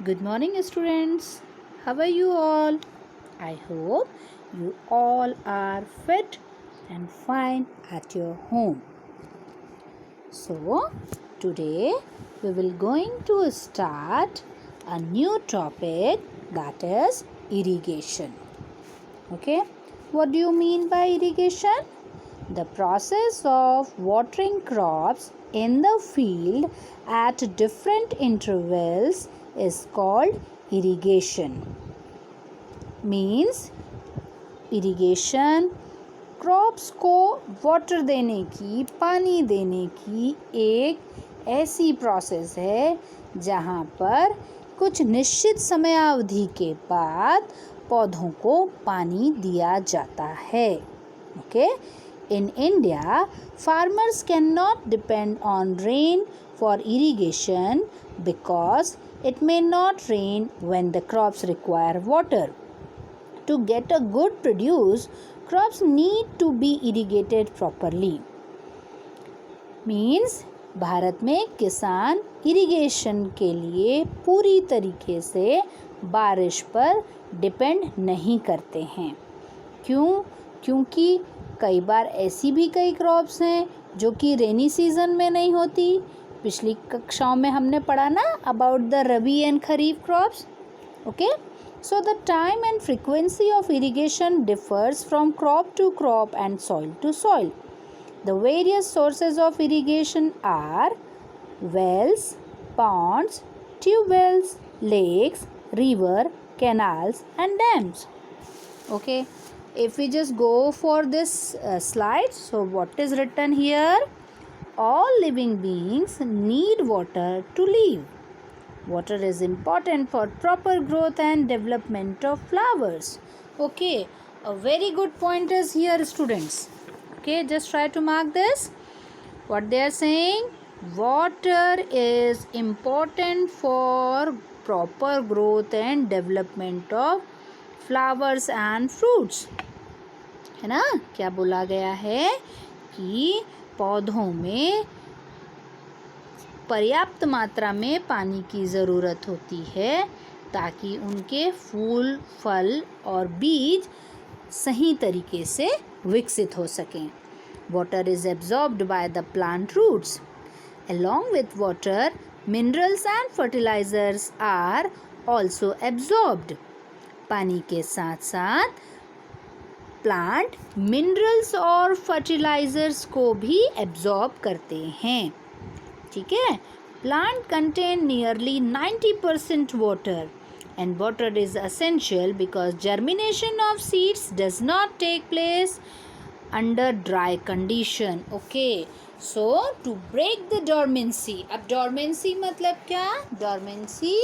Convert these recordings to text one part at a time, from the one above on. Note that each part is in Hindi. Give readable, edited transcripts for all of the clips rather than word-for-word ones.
Good morning, students. How are you all? I hope you all are fit and fine at your home. So, today we will going to start a new topic, that is irrigation. Okay? What do you mean by irrigation? The process of watering crops in the field at different intervals is called irrigation. Means irrigation crops को वाटर देने की, पानी देने की एक ऐसी प्रोसेस है जहाँ पर कुछ निश्चित समयावधि के बाद पौधों को पानी दिया जाता है. Okay, in India farmers can not depend on rain for irrigation because it may not rain when the crops require water. To get a good produce, crops need to be irrigated properly. Means Bharat में किसान इरिगेशन के लिए पूरी तरीके से बारिश पर डिपेंड नहीं करते हैं. क्यों? क्योंकि कई बार ऐसी भी कई क्रॉप्स हैं जो कि रेनी सीजन में नहीं होती. पिछली कक्षाओं में हमने पढ़ा ना about the rabi and kharif crops. Okay, so the time and frequency of irrigation differs from crop to crop and soil to soil. The various sources of irrigation are wells, ponds, tube wells, lakes, river, canals and dams. Okay, if we just go for this slide, so what is written here? All living beings need water to live. Water is important for proper growth and development of flowers. Okay, a very good point is here, students. Okay, just try to mark this. What they are saying? Water is important for proper growth and development of flowers and fruits. है ना? क्या बोला गया है कि पौधों में पर्याप्त मात्रा में पानी की ज़रूरत होती है ताकि उनके फूल, फल और बीज सही तरीके से विकसित हो सकें. Water is absorbed by the plant roots. Along with water, minerals and fertilizers are also absorbed. पानी के साथ साथ प्लांट मिनरल्स और फर्टिलाइजर्स को भी एब्जॉर्ब करते हैं. ठीक है. Plant contain nearly 90% water and water is essential because germination of seeds does not take place under dry condition. Okay, so to break the dormancy, अब dormancy मतलब क्या? dormancy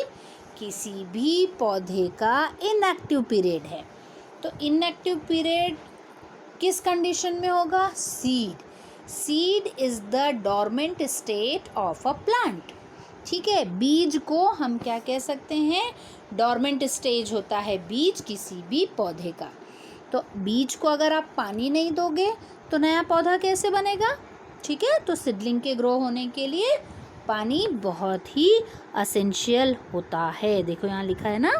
किसी भी पौधे का इनएक्टिव पीरियड है. तो इनएक्टिव पीरियड किस कंडीशन में होगा? Seed is the dormant state of a plant. ठीक है. बीज को हम क्या कह सकते हैं? डॉर्मेंट स्टेज होता है बीज किसी भी पौधे का. तो बीज को अगर आप पानी नहीं दोगे तो नया पौधा कैसे बनेगा? ठीक है. तो सीडलिंग के ग्रो होने के लिए पानी बहुत ही असेंशियल होता है. देखो यहाँ लिखा है ना,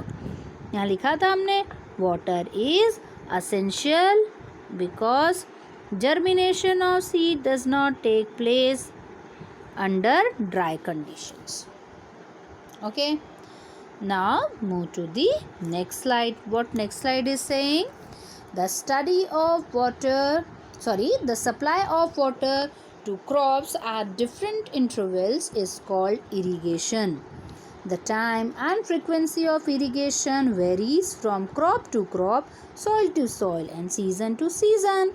यहाँ लिखा था हमने water is essential because germination of seed does not take place under dry conditions. Okay, now move to the next slide. What next slide is saying? The supply of water to crops at different intervals is called irrigation. The time and frequency of irrigation varies from crop to crop, soil to soil and season to season.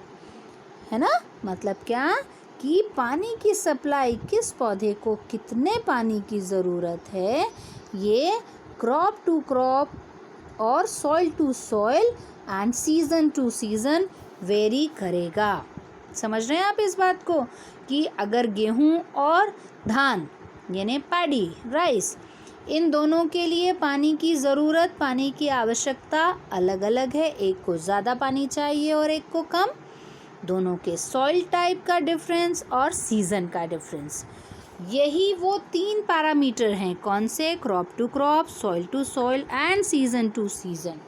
है ना? मतलब क्या कि पानी की सप्लाई किस पौधे को कितने पानी की ज़रूरत है ये क्रॉप टू क्रॉप और soil to soil and season to season vary करेगा. समझ रहे हैं आप इस बात को कि अगर गेहूँ और धान यानी पैडी राइस इन दोनों के लिए पानी की ज़रूरत, पानी की आवश्यकता अलग अलग है. एक को ज़्यादा पानी चाहिए और एक को कम. दोनों के सॉइल टाइप का डिफरेंस और सीज़न का डिफरेंस. यही वो 3 पैरामीटर हैं, कौन से? Crop to crop, soil to soil and season to season.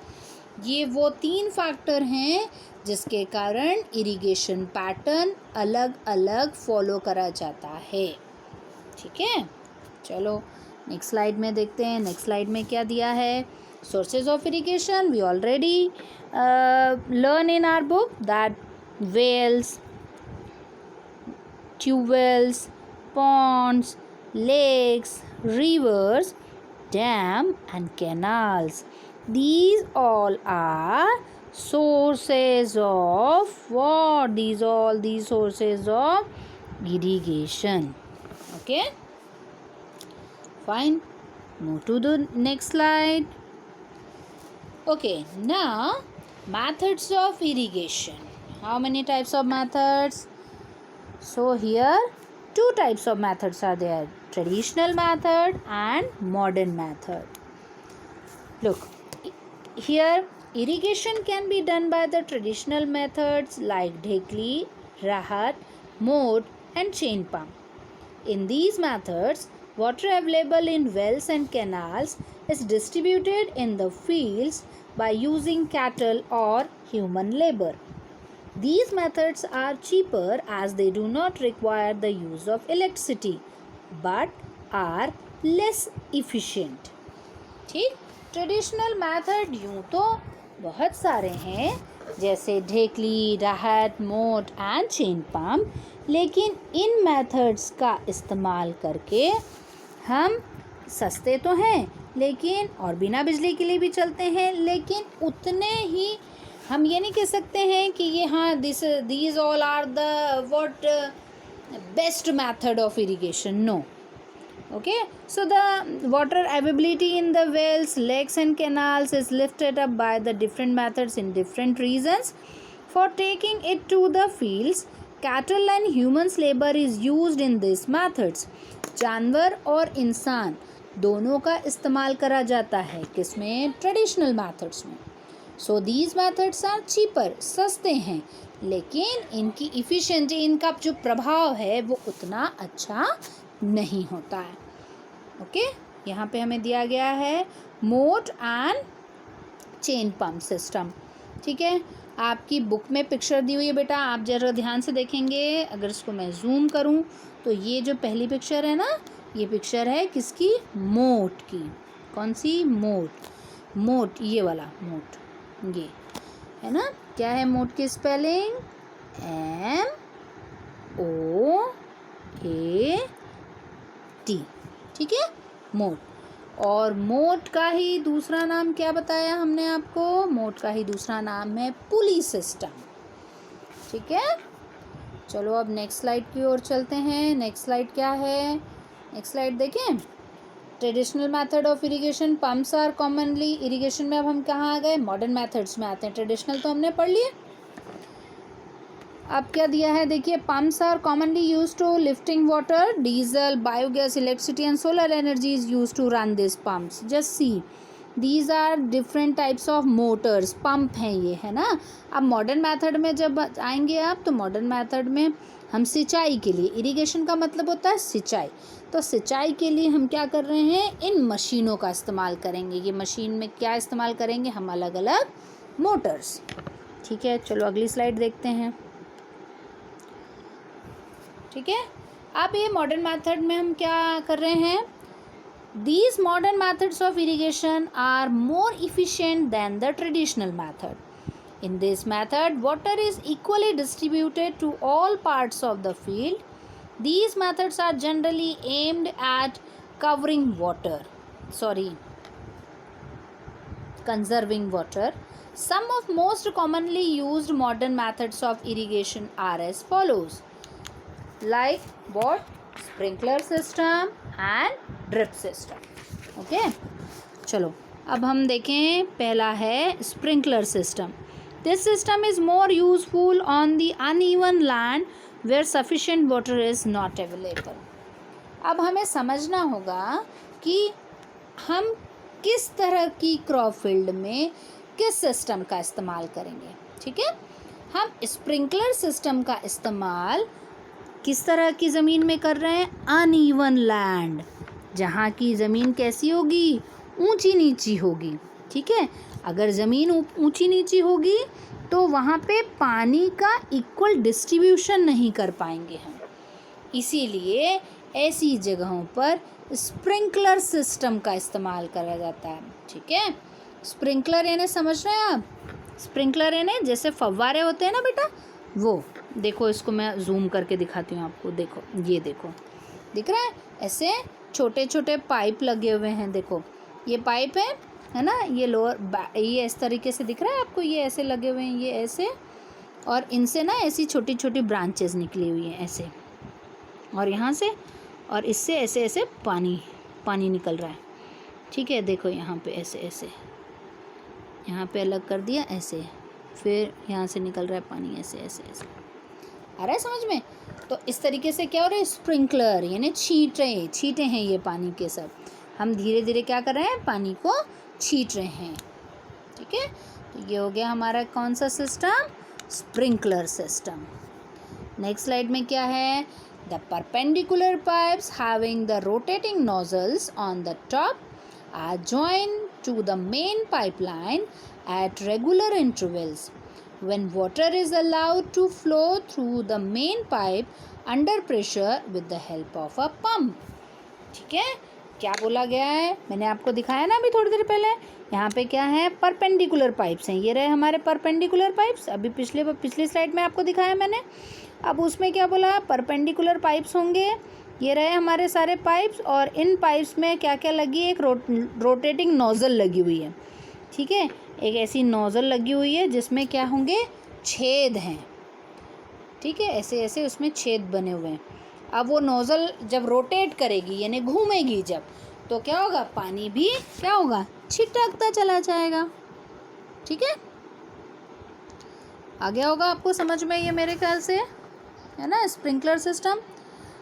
ये वो 3 फैक्टर हैं जिसके कारण इरिगेशन पैटर्न अलग अलग फॉलो करा जाता है। ठीक है, चलो नेक्स्ट स्लाइड में देखते हैं। नेक्स्ट स्लाइड में क्या दिया है? Sources of irrigation we already learn in our book that wells, tubewells, ponds, lakes, rivers, dam and canals. These all are sources of what? These sources of irrigation. Okay, fine. Move to the next slide. Okay, now methods of irrigation. How many types of methods? So here 2 types of methods are there, traditional method and modern method. Look, here irrigation can be done by the traditional methods like dhekli, rahat, moat and chain pump. In these methods, water available in wells and canals is distributed in the fields by using cattle or human labor. These methods are cheaper as they do not require the use of electricity but are less efficient. ठीक, ट्रेडिशनल मेथड यूँ तो बहुत सारे हैं जैसे ढेकली, राहत, मोट एंड चेन पम्प, लेकिन इन मेथड्स का इस्तेमाल करके हम सस्ते तो हैं लेकिन और बिना बिजली के लिए भी चलते हैं, लेकिन उतने ही हम ये नहीं कह सकते हैं कि ये हाँ these all are the what best method of irrigation. No. Okay, so the water availability in the wells, lakes and canals is lifted up by the different methods in different regions. For taking it to the fields, cattle and humans labor is used in these methods. जानवर और इंसान दोनों का इस्तेमाल करा जाता है किसमें? ट्रेडिशनल मेथड्स में. So these methods are cheaper, सस्ते हैं, लेकिन इनकी इफ़िशेंसी, इनका जो प्रभाव है वो उतना अच्छा नहीं होता है. ओके, यहाँ पे हमें दिया गया है मोट एंड चेन पंप सिस्टम. ठीक है, आपकी बुक में पिक्चर दी हुई है बेटा, आप जरा ध्यान से देखेंगे. अगर इसको मैं जूम करूँ तो ये जो पहली पिक्चर है ना, ये पिक्चर है किसकी? मोट की. कौन सी? मोट. मोट, ये वाला मोट, ये है ना. क्या है मोट की स्पेलिंग? MOAT. ठीक है, मोट. और मोट का ही दूसरा नाम क्या बताया हमने आपको? मोट का ही दूसरा नाम है पुली सिस्टम. ठीक है, चलो अब नेक्स्ट स्लाइड की ओर चलते हैं. नेक्स्ट स्लाइड क्या है? नेक्स्ट स्लाइड देखें. Traditional method of irrigation, pumps are commonly. Irrigation में अब हम कहाँ आ गए? मॉडर्न मेथड्स में आते हैं. ट्रेडिशनल तो हमने पढ़ लिए. अब क्या दिया है देखिए, pumps are commonly use to lifting water. Diesel, biogas, electricity and solar energy is use to run this pumps. Just see, these are different types of motors. Pump हैं ये, है ना. अब मॉडर्न मेथड में जब आएंगे आप, तो मॉडर्न मेथड में हम सिंचाई के लिए, इरिगेशन का मतलब होता है सिंचाई, तो सिंचाई के लिए हम क्या कर रहे हैं? इन मशीनों का इस्तेमाल करेंगे. ये मशीन में क्या इस्तेमाल करेंगे हम? अलग अलग मोटर्स. ठीक है, चलो अगली स्लाइड देखते हैं. ठीक है, अब ये मॉडर्न मेथड में हम क्या कर रहे हैं? These modern methods of irrigation are more efficient than the traditional method. In this method, water is equally distributed to all parts of the field. These methods are generally aimed at conserving water. Some of most commonly used modern methods of irrigation are as follows. Like what? Sprinkler system and drip system. Okay, चलो अब हम देखें. पहला है sprinkler system. This system is more useful on the uneven land where sufficient water is not available. अब हमें समझना होगा कि हम किस तरह की क्रॉप फील्ड में किस सिस्टम का इस्तेमाल करेंगे. ठीक है, हम स्प्रिंकलर सिस्टम का इस्तेमाल किस तरह की ज़मीन में कर रहे हैं? अनइवन लैंड, जहाँ की ज़मीन कैसी होगी? ऊंची नीची होगी। ठीक है, अगर ज़मीन ऊंची नीची होगी तो वहाँ पे पानी का इक्वल डिस्ट्रीब्यूशन नहीं कर पाएंगे हम। इसीलिए ऐसी जगहों पर स्प्रिंकलर सिस्टम का इस्तेमाल करा जाता है। ठीक है, स्प्रिंकलर यानी समझ रहे हैं आप? स्प्रिंकलर यानी जैसे फव्वारे होते हैं ना बेटा, वो देखो, इसको मैं जूम करके दिखाती हूँ आपको। देखो, ये देखो, दिख रहा है? ऐसे छोटे छोटे पाइप लगे हुए हैं। देखो, ये पाइप है ना, ये ये इस तरीके से दिख रहा है आपको, ये ऐसे लगे हुए हैं, ये ऐसे, और इनसे ना ऐसी छोटी छोटी ब्रांचेस निकली हुई हैं ऐसे, और यहाँ से और इससे ऐसे ऐसे पानी निकल रहा है। ठीक है, देखो यहाँ पे ऐसे ऐसे, यहाँ पे अलग कर दिया ऐसे, फिर यहाँ से निकल रहा है पानी ऐसे ऐसे ऐसे। आ रहा है समझ में? तो इस तरीके से क्या हो रहा है? स्प्रिंकलर यानी छींटे हैं ये पानी के सब। हम धीरे धीरे क्या कर रहे हैं? पानी को छींट रहे हैं। ठीक है, तो ये हो गया हमारा कौन सा system? Sprinkler system. Next slide में क्या है? The perpendicular pipes having the rotating nozzles on the top are joined to the main pipeline at regular intervals. When water is allowed to flow through the main pipe under pressure with the help of a pump. ठीक है, क्या बोला गया है? मैंने आपको दिखाया ना अभी थोड़ी देर पहले। यहाँ पे क्या है? परपेंडिकुलर पाइप्स हैं। ये रहे हमारे परपेंडिकुलर पाइप्स। अभी पिछली स्लाइड में आपको दिखाया मैंने। अब उसमें क्या बोला? परपेंडिकुलर पाइप्स होंगे। ये रहे हमारे सारे पाइप्स, और इन पाइप्स में क्या क्या लगी है? एक रोटेटिंग नोजल लगी हुई है। ठीक है, एक ऐसी नोज़ल लगी हुई है जिसमें क्या होंगे? छेद हैं। ठीक है, ऐसे ऐसे उसमें छेद बने हुए हैं। अब वो नोज़ल जब रोटेट करेगी यानी घूमेगी जब, तो क्या होगा? पानी भी क्या होगा? छिटकता चला जाएगा। ठीक है, आ गया होगा आपको समझ में ये मेरे ख्याल से, है ना, स्प्रिंकलर सिस्टम।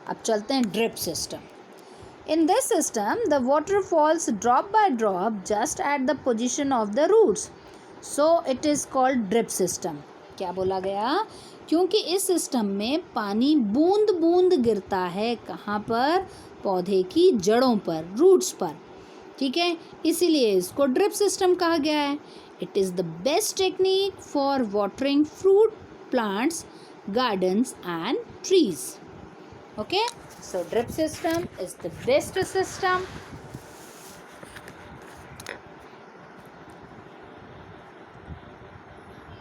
अब चलते हैं drip system. In this system, the water falls drop by drop just at the position of the roots. So it is called drip system. क्या बोला गया? क्योंकि इस सिस्टम में पानी बूंद बूंद गिरता है। कहाँ पर? पौधे की जड़ों पर, रूट्स पर। ठीक है, इसीलिए इसको ड्रिप सिस्टम कहा गया है। It is the best technique for watering fruit plants, gardens and trees. Okay? So drip system is the best system